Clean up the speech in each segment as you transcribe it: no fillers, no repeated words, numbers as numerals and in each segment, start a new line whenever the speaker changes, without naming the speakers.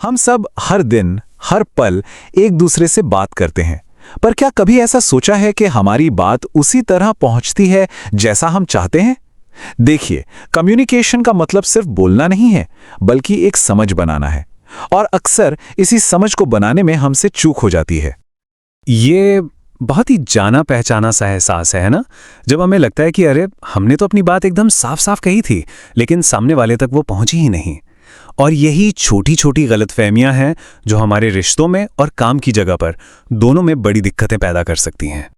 हम सब हर दिन, हर पल एक दूसरे से बात करते हैं, पर क्या कभी ऐसा सोचा है कि हमारी बात उसी तरह पहुंचती है जैसा हम चाहते हैं? देखिए, कम्युनिकेशन का मतलब सिर्फ बोलना नहीं है, बल्कि एक समझ बनाना है। और अक्सर इसी समझ को बनाने में हमसे चूक हो जाती है।
ये बहुत ही जाना पहचाना सा एहसास है ना? जब हमें लगता है कि अरे हमने तो अपनी बात एकदम साफ साफ कही थी, लेकिन सामने वाले तक वो पहुंची ही नहीं। और यही छोटी छोटी गलतफहमियां हैं जो हमारे रिश्तों में और काम की जगह पर दोनों में बड़ी दिक्कतें पैदा कर सकती हैं।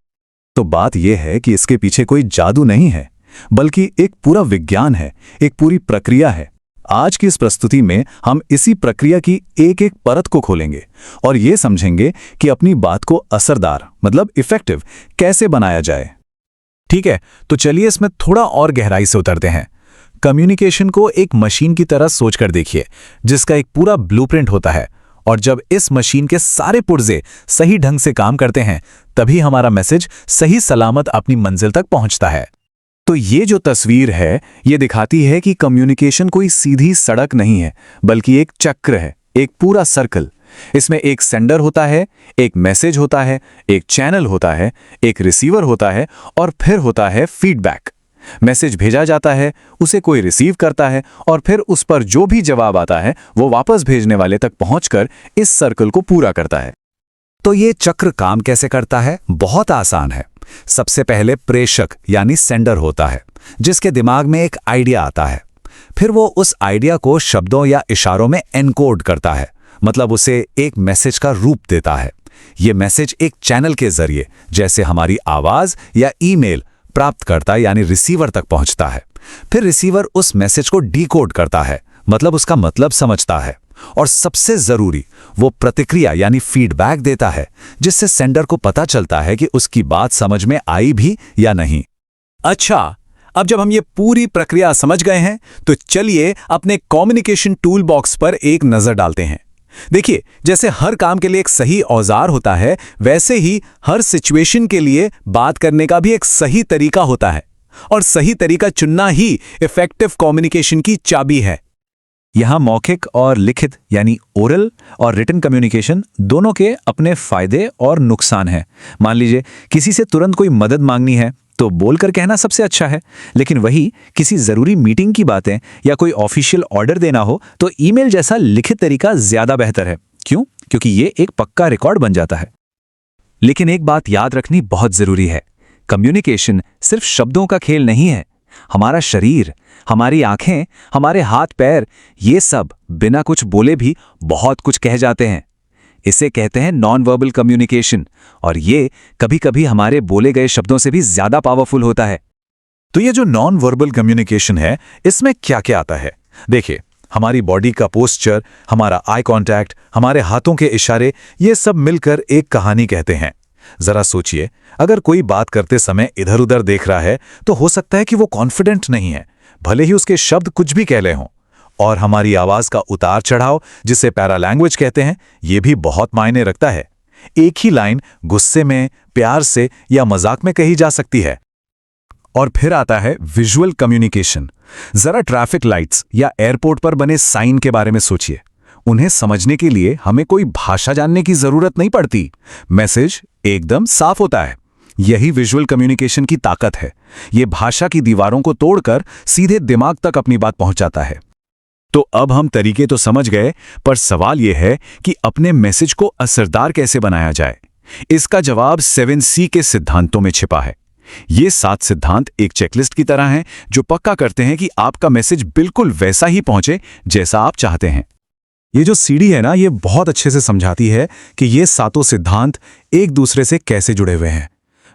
तो बात यह है कि इसके पीछे कोई जादू नहीं है, बल्कि एक पूरा विज्ञान है, एक पूरी प्रक्रिया है। आज की इस प्रस्तुति में हम इसी प्रक्रिया की एक एक परत को खोलेंगे और ये समझेंगे कि अपनी बात को असरदार मतलब इफेक्टिव कैसे बनाया जाए। ठीक है, तो चलिए इसमें थोड़ा और गहराई से उतरते हैं। कम्युनिकेशन को एक मशीन की तरह सोचकर देखिए, जिसका एक पूरा ब्लूप्रिंट होता है, और जब इस मशीन के सारे पुर्जे सही ढंग से काम करते हैं, तभी हमारा मैसेज सही सलामत अपनी मंजिल तक पहुंचता है। तो ये जो तस्वीर है, ये दिखाती है कि कम्युनिकेशन कोई सीधी सड़क नहीं है, बल्कि एक चक्र है, एक पूरा सर्कल। इसमें एक सेंडर होता है, एक मैसेज होता है, एक चैनल होता है, एक रिसीवर होता है, और फिर होता है फीडबैक। मैसेज भेजा जाता है, उसे कोई रिसीव करता है, और फिर उस पर जो भी जवाब आता है वो वापस भेजने वाले तक पहुंचकर इस सर्कल को पूरा करता है। तो ये चक्र काम कैसे करता है? बहुत आसान है। सबसे पहले प्रेषक यानी सेंडर होता है, जिसके दिमाग में एक आइडिया आता है। फिर वो उस आइडिया को शब्दों या इशारों में एनकोड करता है, मतलब उसे एक मैसेज का रूप देता है। ये मैसेज एक चैनल के जरिए, जैसे हमारी आवाज या ईमेल, प्राप्तकर्ता यानी रिसीवर तक पहुंचता है। फिर रिसीवर उस मैसेज को डिकोड करता है, मतलब उसका मतलब समझता है। और सबसे जरूरी, वो प्रतिक्रिया यानी फीडबैक देता है, जिससे सेंडर को पता चलता है कि उसकी बात समझ में आई भी या नहीं। अच्छा, अब जब हम ये पूरी प्रक्रिया समझ गए हैं, तो चलिए अपने कम्युनिकेशन टूल बॉक्स पर एक नजर डालते हैं। देखिए, जैसे हर काम के लिए एक सही औजार होता है, वैसे ही हर सिचुएशन के लिए बात करने का भी एक सही तरीका होता है, और सही तरीका चुनना ही इफेक्टिव कम्युनिकेशन की चाबी है। यहां मौखिक और लिखित यानी ओरल और रिटन कम्युनिकेशन दोनों के अपने फायदे और नुकसान हैं। मान लीजिए किसी से तुरंत कोई मदद मांगनी है तो बोलकर कहना सबसे अच्छा है, लेकिन वही किसी जरूरी मीटिंग की बातें या कोई ऑफिशियल ऑर्डर देना हो तो ईमेल जैसा लिखित तरीका ज्यादा बेहतर है। क्यों? क्योंकि ये एक पक्का रिकॉर्ड बन जाता है। लेकिन एक बात याद रखनी बहुत जरूरी है, कम्युनिकेशन सिर्फ शब्दों का खेल नहीं है। हमारा शरीर, हमारी आंखें, हमारे हाथ पैर, ये सब बिना कुछ बोले भी बहुत कुछ कह जाते हैं। इसे कहते हैं नॉन वर्बल कम्युनिकेशन, और ये कभी-कभी हमारे बोले गए शब्दों से भी ज्यादा पावरफुल होता है। तो ये जो नॉन वर्बल कम्युनिकेशन है, इसमें क्या-क्या आता है? देखिए, हमारी बॉडी का पोस्चर, हमारा आई कांटेक्ट, हमारे हाथों के इशारे, ये सब मिलकर एक कहानी कहते हैं। जरा सोचिए, अगर कोई बात करते समय इधर-उधर देख रहा है, तो हो सकता है कि वो कॉन्फिडेंट नहीं है, भले ही उसके शब्द कुछ भी कह ले हों। और हमारी आवाज का उतार चढ़ाव, जिसे पैरालैंग्वेज कहते हैं, ये भी बहुत मायने रखता है। एक ही लाइन गुस्से में, प्यार से या मजाक में कही जा सकती है। और फिर आता है विजुअल कम्युनिकेशन। जरा ट्रैफिक लाइट्स या एयरपोर्ट पर बने साइन के बारे में सोचिए। उन्हें समझने के लिए हमें कोई भाषा जानने की जरूरत नहीं पड़ती, मैसेज एकदम साफ होता है। यही विजुअल कम्युनिकेशन की ताकत है। ये भाषा की दीवारों को तोड़कर सीधे दिमाग तक अपनी बात पहुंचाता है। तो अब हम तरीके तो समझ गए, पर सवाल यह है कि अपने मैसेज को असरदार कैसे बनाया जाए। इसका जवाब 7C के सिद्धांतों में छिपा है। ये 7 सिद्धांत एक चेकलिस्ट की तरह हैं, जो पक्का करते हैं कि आपका मैसेज बिल्कुल वैसा ही पहुंचे जैसा आप चाहते हैं। ये जो सीढ़ी है ना, ये बहुत अच्छे से समझाती है कि ये 7 सिद्धांत एक दूसरे से कैसे जुड़े हुए हैं।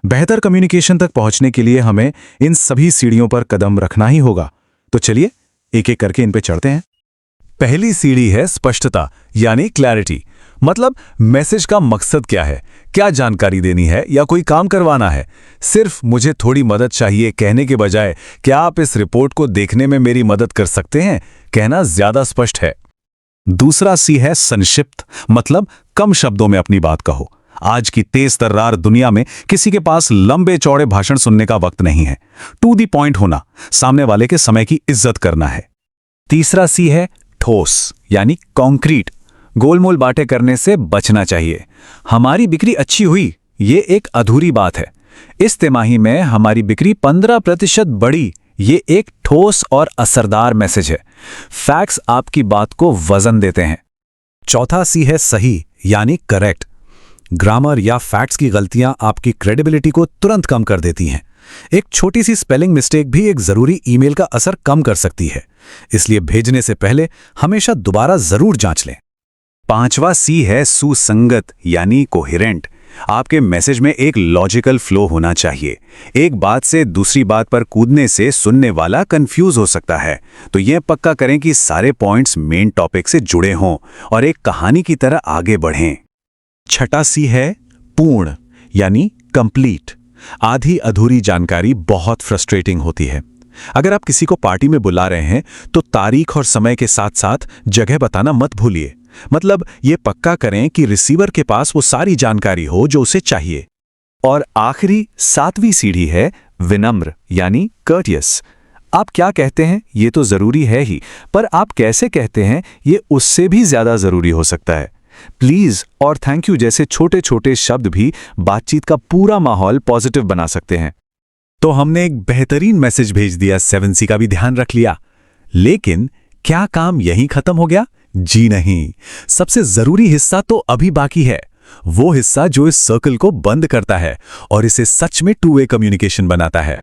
बेहतर कम्युनिकेशन तक पहुंचने के लिए हमें इन सभी सीढ़ियों पर कदम रखना ही होगा। तो चलिए एक एक करके इन पे चढ़ते हैं। पहली सीढ़ी है स्पष्टता यानी क्लैरिटी। मतलब मैसेज का मकसद क्या है, क्या जानकारी देनी है या कोई काम करवाना है। सिर्फ मुझे थोड़ी मदद चाहिए कहने के बजाय क्या आप इस रिपोर्ट को देखने में मेरी मदद कर सकते हैं, कहना ज्यादा स्पष्ट है। दूसरा सी है संक्षिप्त, मतलब कम शब्दों में अपनी बात कहो। आज की तेज तर्रार दुनिया में किसी के पास लंबे चौड़े भाषण सुनने का वक्त नहीं है। टू द पॉइंट होना, सामने वाले के समय की इज्जत करना है। तीसरा सी है ठोस यानी कॉन्क्रीट। गोलमोल बातें करने से बचना चाहिए। हमारी बिक्री अच्छी हुई, ये एक अधूरी बात है। इस तिमाही में हमारी बिक्री 15% बढ़ी, ये एक ठोस और असरदार मैसेज है। फैक्ट्स आपकी बात को वजन देते हैं।
चौथा सी है सही, यानी करेक्ट। ग्रामर या फैक्ट्स की गलतियां आपकी क्रेडिबिलिटी को तुरंत कम कर देती हैं। एक छोटी सी स्पेलिंग मिस्टेक भी एक जरूरी ईमेल का असर कम कर सकती है, इसलिए भेजने से पहले हमेशा दोबारा जरूर जांच लें।
पांचवा सी है सुसंगत, यानी कोहेरेंट। आपके मैसेज में एक लॉजिकल फ्लो होना चाहिए। एक बात से दूसरी बात पर कूदने से सुनने वाला कंफ्यूज हो सकता है, तो यह पक्का करें कि सारे पॉइंट्स मेन टॉपिक से जुड़े हों और एक कहानी की तरह आगे बढ़ें।
छठा सी है पूर्ण, यानी कंप्लीट। आधी अधूरी जानकारी बहुत फ्रस्ट्रेटिंग होती है। अगर आप किसी को पार्टी में बुला रहे हैं तो तारीख और समय के साथ साथ जगह बताना मत भूलिए। मतलब ये पक्का करें कि रिसीवर के पास वो सारी जानकारी हो जो उसे चाहिए।
और आखिरी 7वीं सीढ़ी है विनम्र, यानी कर्टियस। आप क्या कहते हैं ये तो जरूरी है ही, पर आप कैसे कहते हैं ये उससे भी ज्यादा जरूरी हो सकता है। प्लीज और थैंक यू जैसे छोटे छोटे शब्द भी बातचीत का पूरा माहौल पॉजिटिव बना सकते हैं।
तो हमने एक बेहतरीन मैसेज भेज दिया, 7C का भी ध्यान रख लिया। लेकिन क्या काम यहीं खत्म हो गया? जी नहीं, सबसे जरूरी हिस्सा तो अभी बाकी है। वो हिस्सा जो इस सर्कल को बंद करता है और इसे सच में 2 वे कम्युनिकेशन बनाता है।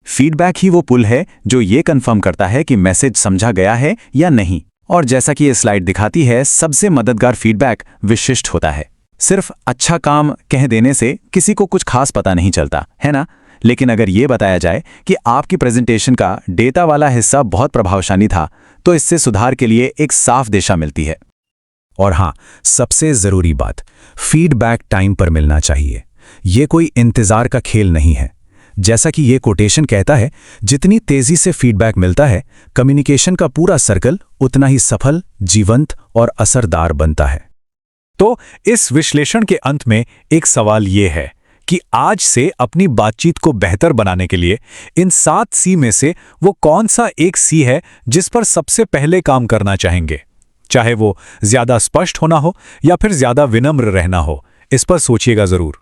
फीडबैक ही वो पुल है जो ये कंफर्म करता है कि मैसेज समझा गया है या नहीं। और जैसा कि ये स्लाइड दिखाती है, सबसे मददगार फीडबैक विशिष्ट होता है। सिर्फ अच्छा काम कह देने से किसी को कुछ खास पता नहीं चलता, है ना? लेकिन अगर ये बताया जाए कि आपकी प्रेजेंटेशन का डेटा वाला हिस्सा बहुत प्रभावशाली था, तो इससे सुधार के लिए एक साफ दिशा मिलती है।
और हाँ, सबसे जरूरी बात, फीडबैक टाइम पर मिलना चाहिए। ये कोई इंतजार का खेल नहीं है। जैसा कि ये कोटेशन कहता है, जितनी तेजी से फीडबैक मिलता है, कम्युनिकेशन का पूरा सर्कल उतना ही सफल, जीवंत और असरदार बनता है। तो इस विश्लेषण के अंत में एक सवाल ये है कि आज से अपनी बातचीत को बेहतर बनाने के लिए इन 7 सी में से वो कौन सा एक सी है जिस पर सबसे पहले काम करना चाहेंगे? चाहे वो ज्यादा स्पष्ट होना हो या फिर ज्यादा विनम्र रहना हो, इस पर सोचिएगा जरूर।